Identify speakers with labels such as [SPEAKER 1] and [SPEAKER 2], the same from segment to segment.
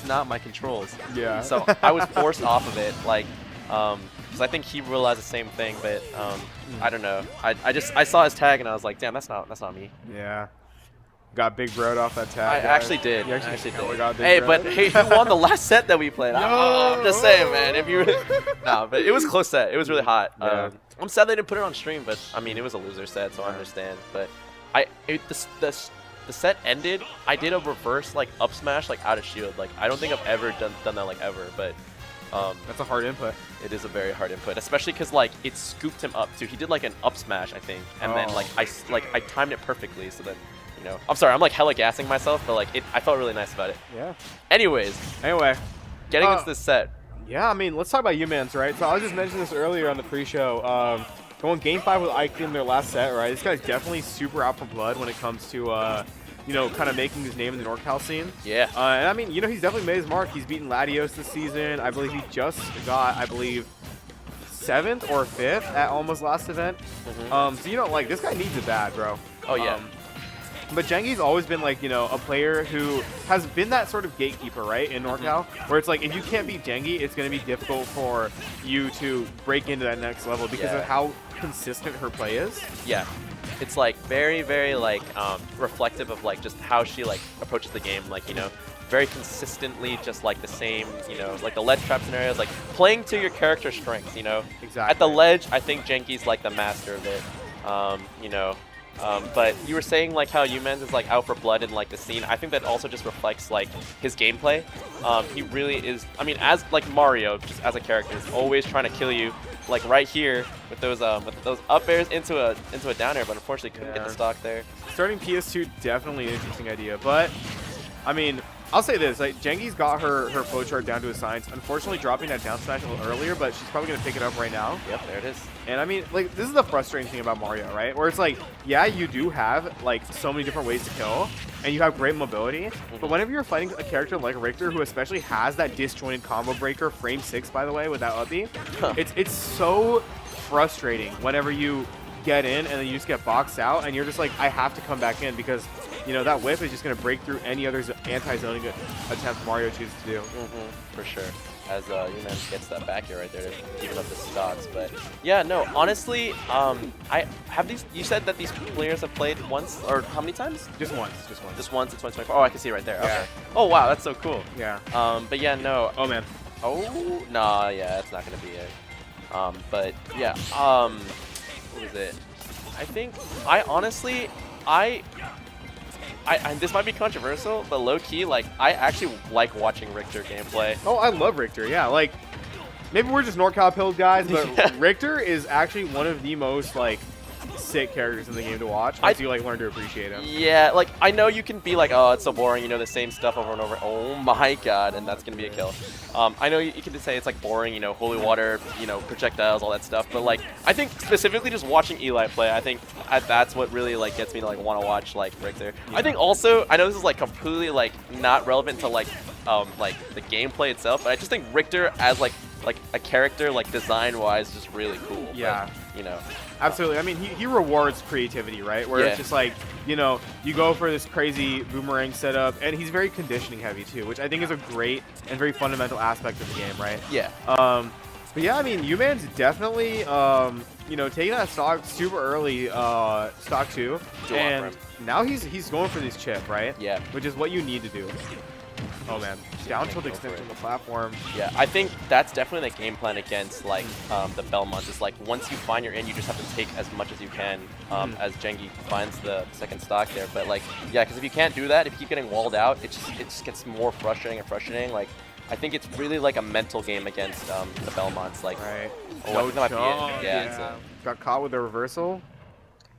[SPEAKER 1] is not my controls.
[SPEAKER 2] Yeah.
[SPEAKER 1] So I was forced off of it, like, because I think he realized the same thing, but I don't know. I saw his tag and I was like, damn, that's not me.
[SPEAKER 2] Yeah. Got Big Broed off that tag.
[SPEAKER 1] I actually did.
[SPEAKER 2] You actually
[SPEAKER 1] did.
[SPEAKER 2] got Big
[SPEAKER 1] Hey,
[SPEAKER 2] Broed?
[SPEAKER 1] but hey, who won the last set that we played? I'm just saying, man. If you, no, but it was a close set. It was really hot.
[SPEAKER 2] Yeah.
[SPEAKER 1] I'm sad they didn't put it on stream, but I mean, it was a loser set, so I understand. But the set ended. I did a reverse like up smash like out of shield. Like I don't think I've ever done that like ever, but.
[SPEAKER 2] That's a hard input.
[SPEAKER 1] It is a very hard input, especially because like it scooped him up too. He did like an up smash, I think, and then like I timed it perfectly. So then, you know, I'm sorry, I'm like hella gassing myself, but like I felt really nice about it.
[SPEAKER 2] Yeah.
[SPEAKER 1] Anyways, getting into this set.
[SPEAKER 2] Yeah, I mean, let's talk about umanz, right? So I was just mentioning this earlier on the pre-show. Going Game 5 with Ike in their last set, right? This guy's definitely super out for blood when it comes to you know, kind of making his name in the NorCal scene.
[SPEAKER 1] Yeah.
[SPEAKER 2] And I mean, you know, he's definitely made his mark. He's beaten Latios this season. I believe he just got, 7th or 5th at almost last event. So, you know, like, this guy needs it bad, bro.
[SPEAKER 1] Oh, yeah.
[SPEAKER 2] But Jenghi's always been, like, you know, a player who has been that sort of gatekeeper, right, in NorCal, where it's like, if you can't beat Jenghi, it's going to be difficult for you to break into that next level because of how consistent her play is.
[SPEAKER 1] Yeah. It's like very, very like reflective of like just how she like approaches the game, like, you know, very consistently just like the same, you know, like the ledge trap scenarios, like playing to your character's strengths, you know.
[SPEAKER 2] Exactly.
[SPEAKER 1] At the ledge, I think Jenghi's like the master of it, you know. But you were saying like how umanz is like out for blood in like the scene. I think that also just reflects like his gameplay. He really is. I mean, as like Mario, just as a character, is always trying to kill you, like right here with those up airs into a down air, but unfortunately couldn't get the stock there.
[SPEAKER 2] Starting PS2 definitely an interesting idea, but I mean, I'll say this, like Jenghi's got her flow chart down to a science. Unfortunately, dropping that down smash a little earlier, but she's probably gonna pick it up right now.
[SPEAKER 1] Yep, there it is.
[SPEAKER 2] And I mean, like, this is the frustrating thing about Mario, right? Where it's like, yeah, you do have like so many different ways to kill, and you have great mobility. But whenever you're fighting a character like Richter, who especially has that disjointed combo breaker, frame 6 by the way, with that up B, it's so frustrating whenever you get in and then you just get boxed out, and you're just like, I have to come back in because, you know, that whip is just going to break through any other anti-zoning attempt Mario chooses to do.
[SPEAKER 1] For sure. As umanz gets that back here right there to even up the stocks. But yeah, no, honestly, I have these. You said that these players have played once, or how many times?
[SPEAKER 2] Just once.
[SPEAKER 1] Just once in 2024. Oh, I can see it right there.
[SPEAKER 2] Yeah.
[SPEAKER 1] Okay. Oh wow, that's so cool.
[SPEAKER 2] Yeah.
[SPEAKER 1] But yeah, no.
[SPEAKER 2] Oh man.
[SPEAKER 1] Oh nah, yeah, that's not gonna be it. But yeah. What was it? I think I honestly this might be controversial, but low-key, like, I actually like watching Richter gameplay.
[SPEAKER 2] Oh, I love Richter, yeah. Like, maybe we're just NorCal pilled guys, but Richter is actually one of the most, like, sick characters in the game to watch once you, like, learn to appreciate him.
[SPEAKER 1] Yeah, like, I know you can be like, oh, it's so boring, you know, the same stuff over and over. Oh my god, and that's going to be a kill. I know you can just say it's, like, boring, you know, holy water, you know, projectiles, all that stuff, but, like, I think specifically just watching Eli play, I think that's what really, like, gets me to, like, want to watch, like, Richter. Yeah. I think also, I know this is, like, completely, like, not relevant to, like, the gameplay itself, but I just think Richter as, like a character, like, design-wise, just really cool.
[SPEAKER 2] Yeah.
[SPEAKER 1] But, you know.
[SPEAKER 2] Absolutely. I mean, he rewards creativity, right? Where it's just like, you know, you go for this crazy boomerang setup, and he's very conditioning heavy too, which I think is a great and very fundamental aspect of the game, right?
[SPEAKER 1] Yeah.
[SPEAKER 2] But yeah, I mean, umanz definitely, you know, taking that stock super early, stock 2, and now he's going for this chip, right?
[SPEAKER 1] Yeah.
[SPEAKER 2] Which is what you need to do. Oh man, down tilt extension on the platform.
[SPEAKER 1] Yeah, I think that's definitely the game plan against like the Belmonts. It's like once you find your in, you just have to take as much as you can as Jenghi finds the second stock there. But like, yeah, because if you can't do that, if you keep getting walled out, it just gets more frustrating and frustrating. Like, I think it's really like a mental game against the Belmonts. Like,
[SPEAKER 2] right.
[SPEAKER 1] Oh, that might be it. Yeah.
[SPEAKER 2] Got caught with a reversal.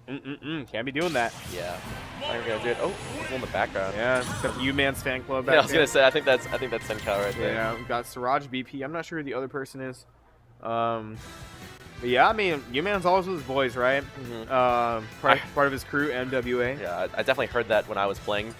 [SPEAKER 2] Can't be doing that.
[SPEAKER 1] Yeah. I'm gonna do it. Oh, he's in the background.
[SPEAKER 2] Yeah, the umanz fan club back
[SPEAKER 1] Yeah, I was gonna say, I think that's Senkai right there.
[SPEAKER 2] Yeah, we got Siraj BP. I'm not sure who the other person is. But yeah, I mean, umanz always with his boys, right? Part of his crew, MWA.
[SPEAKER 1] Yeah, I definitely heard that when I was playing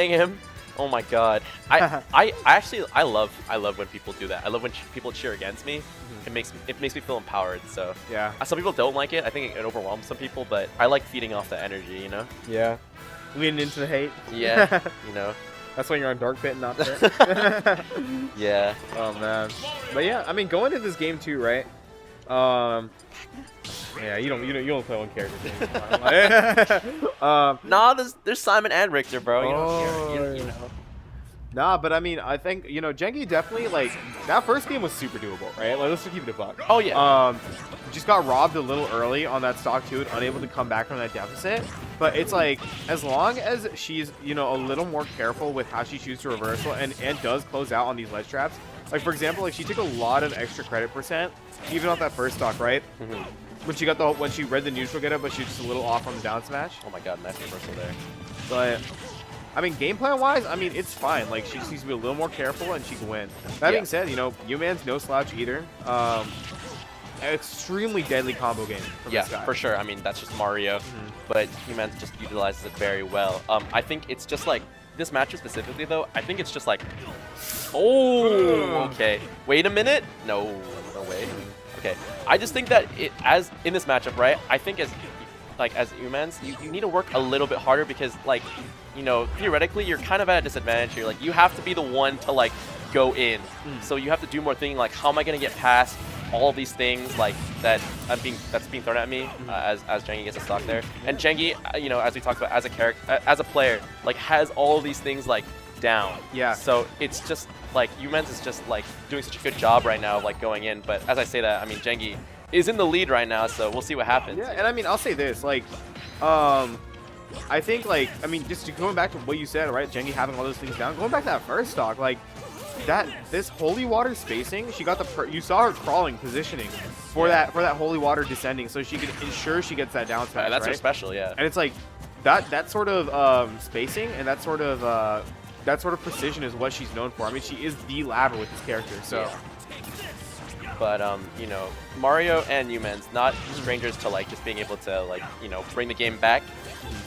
[SPEAKER 1] him. Oh my god. I actually love when people do that. I love when people cheer against me. It makes me feel empowered. So
[SPEAKER 2] yeah.
[SPEAKER 1] Some people don't like it. I think it overwhelms some people, but I like feeding off the energy, you know?
[SPEAKER 2] Yeah. Leaning into the hate.
[SPEAKER 1] Yeah. You know.
[SPEAKER 2] That's when you're on dark pit and not pit.
[SPEAKER 1] Yeah.
[SPEAKER 2] Oh man. But yeah, I mean, going into this game too, right? Yeah, you don't play one character.
[SPEAKER 1] Nah, there's Simon and Richter, bro. You know.
[SPEAKER 2] Nah, but I mean, I think, jenghi definitely, like, that first game was super doable, right? Like, let's just keep it a buck.
[SPEAKER 1] Oh, yeah.
[SPEAKER 2] Just got robbed a little early on that stock, too, and unable to come back from that deficit. But it's like, as long as she's, a little more careful with how she chooses to reversal and does close out on these ledge traps. Like, for example, like, she took a lot of extra credit percent, even off that first stock, right?
[SPEAKER 1] Mm-hmm.
[SPEAKER 2] When she read the neutral get up, but she was just a little off on the down smash.
[SPEAKER 1] Oh my god, nice reversal there.
[SPEAKER 2] But I mean, game plan-wise, I mean, it's fine. Like, she just needs to be a little more careful, and she can win. That being said, umanz no slouch either. Extremely deadly combo game from this guy.
[SPEAKER 1] For sure. I mean, that's just Mario, but umanz just utilizes it very well. I think it's just like, this matchup specifically, though, I think it's just like, oh, okay. Wait a minute. No way. Okay. I just think that as in this matchup, right, I think as umanz, you need to work a little bit harder because, like, theoretically, you're kind of at a disadvantage here. Like, you have to be the one to, like, go in. So you have to do more things like, how am I going to get past all these things, like, that's being thrown at me as jenghi gets a stock there. And jenghi, as we talked about, as a character, as a player, like, has all of these things, like, down.
[SPEAKER 2] Yeah.
[SPEAKER 1] So it's just, like, umanz is just, like, doing such a good job right now of, like, going in. But as I say that, I mean, jenghi is in the lead right now, so we'll see what happens.
[SPEAKER 2] Yeah, and I mean, I'll say this, like, I think, like, I mean, just going back to what you said, right? Jenghi having all those things down. Going back to that first stock, like, this holy water spacing, she got you saw her crawling positioning for that holy water descending, so she could ensure she gets that down smash.
[SPEAKER 1] That's
[SPEAKER 2] right?
[SPEAKER 1] her special, yeah.
[SPEAKER 2] And it's like that sort of spacing and that sort of precision is what she's known for. I mean, she is the ladder with this character, so.
[SPEAKER 1] Yeah. But, Mario and umanz, not strangers to, like, just being able to, like, bring the game back.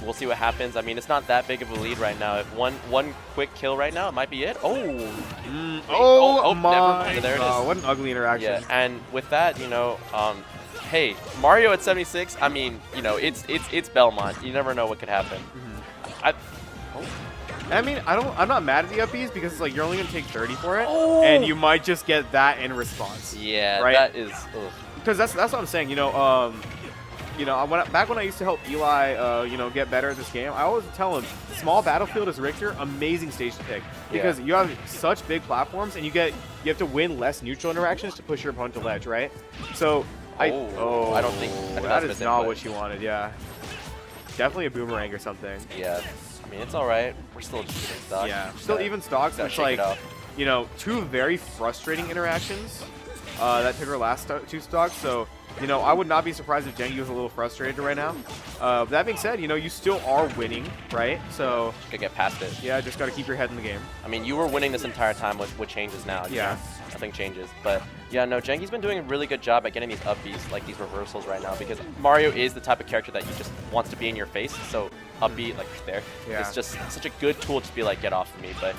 [SPEAKER 1] We'll see what happens. I mean, it's not that big of a lead right now. If one quick kill right now, it might be it. Oh!
[SPEAKER 2] Oh
[SPEAKER 1] never mind. There it is.
[SPEAKER 2] What an ugly interaction.
[SPEAKER 1] Yeah, and with that, hey, Mario at 76, I mean, it's Belmont. You never know what could happen.
[SPEAKER 2] I mean, I'm not mad at the upbeats because it's like you're only gonna take 30 for it, and you might just get that in response.
[SPEAKER 1] Yeah,
[SPEAKER 2] right?
[SPEAKER 1] That is.
[SPEAKER 2] Because that's what I'm saying. Back when I used to help Eli, get better at this game, I always tell him, small battlefield is Richter, amazing stage to pick because you have such big platforms and you have to win less neutral interactions to push your opponent to ledge, right? So
[SPEAKER 1] I don't think
[SPEAKER 2] that is not what you wanted. Yeah, definitely a boomerang or something.
[SPEAKER 1] Yeah. I mean, it's all right. We're still just even stocks.
[SPEAKER 2] Yeah, still even stocks. It's like, two very frustrating interactions that took her last two stocks. So, I would not be surprised if jenghi was a little frustrated right now. That being said, you still are winning, right? So
[SPEAKER 1] you gotta get past it.
[SPEAKER 2] Yeah, just gotta keep your head in the game.
[SPEAKER 1] I mean, you were winning this entire time with what changes now.
[SPEAKER 2] Yeah.
[SPEAKER 1] Nothing changes. But yeah, no, jenghi's been doing a really good job at getting these upbeats, like these reversals right now, because Mario is the type of character that you just wants to be in your face. So upbeat, like right there, it's just such a good tool to be like, get off of me. But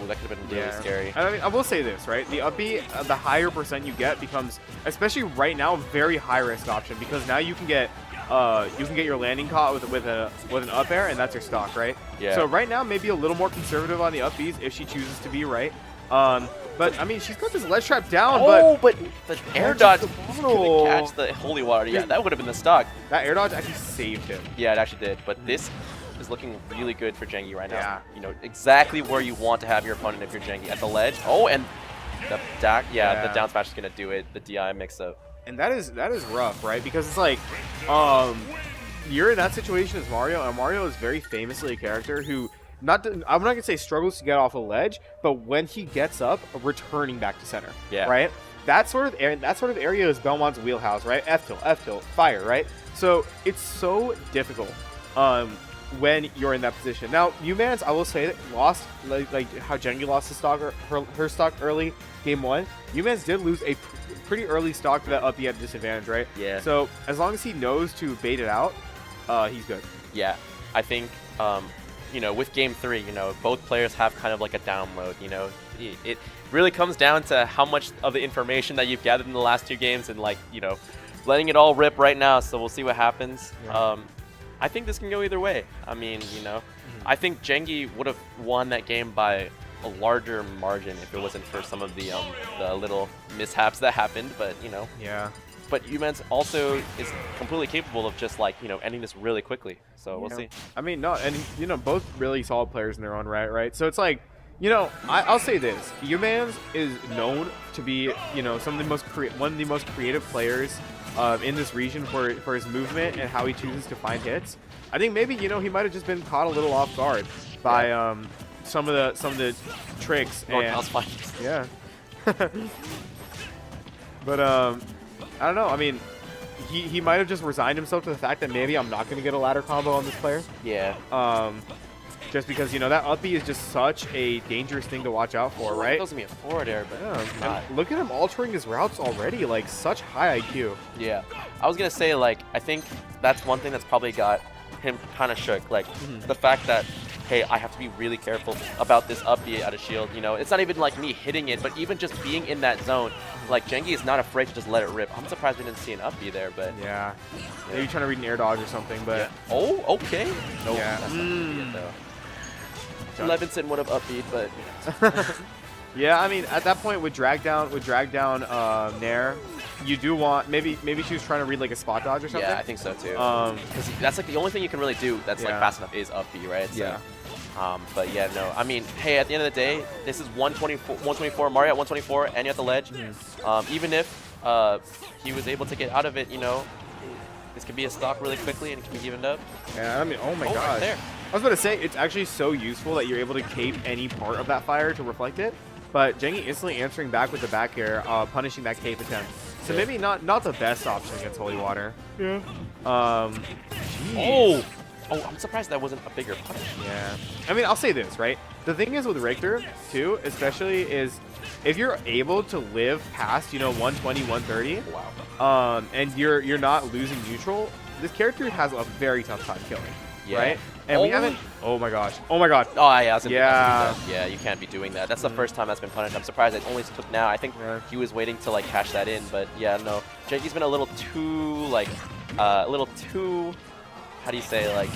[SPEAKER 1] that could have been really scary.
[SPEAKER 2] And I mean, I will say this, right? The upbeat, the higher percent you get becomes, especially right now, a very high risk option because now you can get your landing caught with an up air, and that's your stock, right?
[SPEAKER 1] Yeah.
[SPEAKER 2] So right now, maybe a little more conservative on the upbeats if she chooses to be, right? But I mean, she's got this ledge trap down.
[SPEAKER 1] But the air dodge couldn't catch the holy water. Yeah, that would have been the stock.
[SPEAKER 2] That air dodge actually saved him.
[SPEAKER 1] Yeah, it actually did. But this is looking really good for jenghi right now.
[SPEAKER 2] Yeah.
[SPEAKER 1] Exactly where you want to have your opponent if you're jenghi at the ledge. Oh, and the the down smash is gonna do it. The DI mix-up.
[SPEAKER 2] And that is rough, right? Because it's like, you're in that situation as Mario, and Mario is very famously a character who, I'm not gonna say struggles to get off a ledge, but when he gets up, returning back to center.
[SPEAKER 1] Yeah.
[SPEAKER 2] Right. That sort of area is Belmont's wheelhouse, right? F tilt, fire, right? So it's so difficult. When you're in that position. Now, umanz, I will say that lost, like how jenghi lost his stock, her stock early game 1. umanz did lose a pretty early stock to that up at disadvantage, right?
[SPEAKER 1] Yeah.
[SPEAKER 2] So as long as he knows to bait it out, he's good.
[SPEAKER 1] Yeah, I think with game 3, both players have kind of like a down mode. It really comes down to how much of the information that you've gathered in the last 2 games and letting it all rip right now. So we'll see what happens.
[SPEAKER 2] Yeah.
[SPEAKER 1] I think this can go either way. I mean, I think Jenghi would have won that game by a larger margin if it wasn't for some of the little mishaps that happened. But you know.
[SPEAKER 2] Yeah.
[SPEAKER 1] But umanz also is completely capable of just like ending this really quickly. So we'll see.
[SPEAKER 2] I mean, no, and both really solid players in their own right, right? So it's like, I'll say this: umanz is known to be some of the most one of the most creative players in this region for his movement and how he chooses to find hits. I think maybe he might have just been caught a little off guard by some of the tricks. Yeah. But I don't know. I mean, he might have just resigned himself to the fact that maybe I'm not going to get a ladder combo on this player.
[SPEAKER 1] Yeah.
[SPEAKER 2] Just because that up B is just such a dangerous thing to watch out for, right?
[SPEAKER 1] It doesn't mean a forward air, but
[SPEAKER 2] and look at him altering his routes already, like such high IQ.
[SPEAKER 1] Yeah. I was gonna say like I think that's one thing that's probably got him kind of shook, like the fact that, hey, I have to be really careful about this up B out of shield. It's not even like me hitting it, but even just being in that zone, like Jenghi is not afraid to just let it rip. I'm surprised we didn't see an up B there, but
[SPEAKER 2] yeah. Maybe trying to read an air dodge or something, but
[SPEAKER 1] oh, okay. Nope.
[SPEAKER 2] Yeah.
[SPEAKER 1] That's not it, though. Levinson would have up B, but
[SPEAKER 2] yeah, I mean, at that point with drag down Nair, you do want maybe she was trying to read like a spot dodge or something.
[SPEAKER 1] Yeah, I think so too. Because that's like the only thing you can really do that's like fast enough is up B, right? So,
[SPEAKER 2] yeah.
[SPEAKER 1] But yeah, no. I mean, hey, at the end of the day, this is 124. Mario at 124, and you're at the ledge. Even if he was able to get out of it, this could be a stock really quickly and it can be evened up.
[SPEAKER 2] Yeah, I mean, oh my gosh.
[SPEAKER 1] Right there.
[SPEAKER 2] I was about to say, it's actually so useful that you're able to cape any part of that fire to reflect it. But Jenghi instantly answering back with the back air, punishing that cape attempt. So maybe not the best option against Holy Water.
[SPEAKER 1] Yeah.
[SPEAKER 2] Jeez.
[SPEAKER 1] Oh, I'm surprised that wasn't a bigger punish.
[SPEAKER 2] Yeah. I mean, I'll say this, right? The thing is with Richter, too, especially, is if you're able to live past, 120, 130,
[SPEAKER 1] wow.
[SPEAKER 2] And you're not losing neutral, this character has a very tough time killing.
[SPEAKER 1] Yeah.
[SPEAKER 2] Right? And we haven't... Oh my gosh. Oh my god.
[SPEAKER 1] Oh, yeah.
[SPEAKER 2] Yeah,
[SPEAKER 1] you can't be doing that. That's the first time that's been punished. I'm surprised it only took now. I think he was waiting to, like, cash that in. But, yeah, no. Jenghi's been a little too, like, how do you say, like...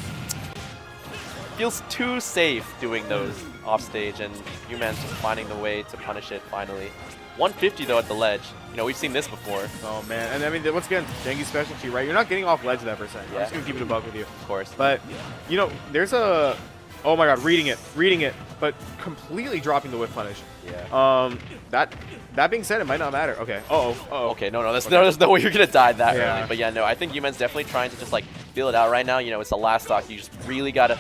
[SPEAKER 1] Feels too safe doing those off stage, and umanz just finding the way to punish it finally. 150 though at the ledge. We've seen this before.
[SPEAKER 2] Oh man, and I mean, once again, Jenghi's specialty, right? You're not getting off ledge that percent. I'm just gonna keep it a buck with you.
[SPEAKER 1] Of course.
[SPEAKER 2] But there's a, oh my god, reading it, but completely dropping the whip punish.
[SPEAKER 1] Yeah.
[SPEAKER 2] That being said, it might not matter. Okay.
[SPEAKER 1] Okay, no, there's no way you're gonna die that early. But yeah, no, I think umanz definitely trying to just like feel it out right now. It's the last stock. You just really gotta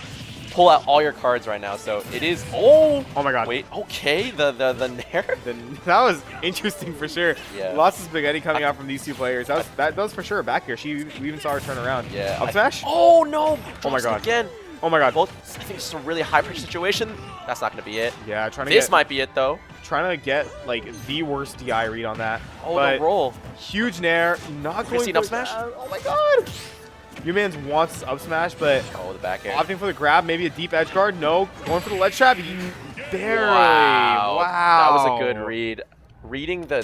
[SPEAKER 1] pull out all your cards right now. So it is. Oh my god. Wait. Okay. The Nair.
[SPEAKER 2] That was interesting for sure.
[SPEAKER 1] Yeah.
[SPEAKER 2] Lots of spaghetti coming out from these two players. That was for sure back here. We even saw her turn around.
[SPEAKER 1] Yeah.
[SPEAKER 2] Up smash.
[SPEAKER 1] Oh no.
[SPEAKER 2] Oh my god.
[SPEAKER 1] Again.
[SPEAKER 2] Oh my god.
[SPEAKER 1] Both. I think it's a really high pressure situation. That's not gonna be it.
[SPEAKER 2] Yeah.
[SPEAKER 1] This might be it though.
[SPEAKER 2] Trying to get like the worst DI read on that.
[SPEAKER 1] Oh, the roll.
[SPEAKER 2] Huge Nair. Not going
[SPEAKER 1] for up smash.
[SPEAKER 2] Oh my god. umanz wants up smash, but
[SPEAKER 1] the back air.
[SPEAKER 2] Opting for the grab, maybe a deep edge guard. No, going for the ledge trap. Barely.
[SPEAKER 1] Wow.
[SPEAKER 2] Wow.
[SPEAKER 1] That was a good read. Reading the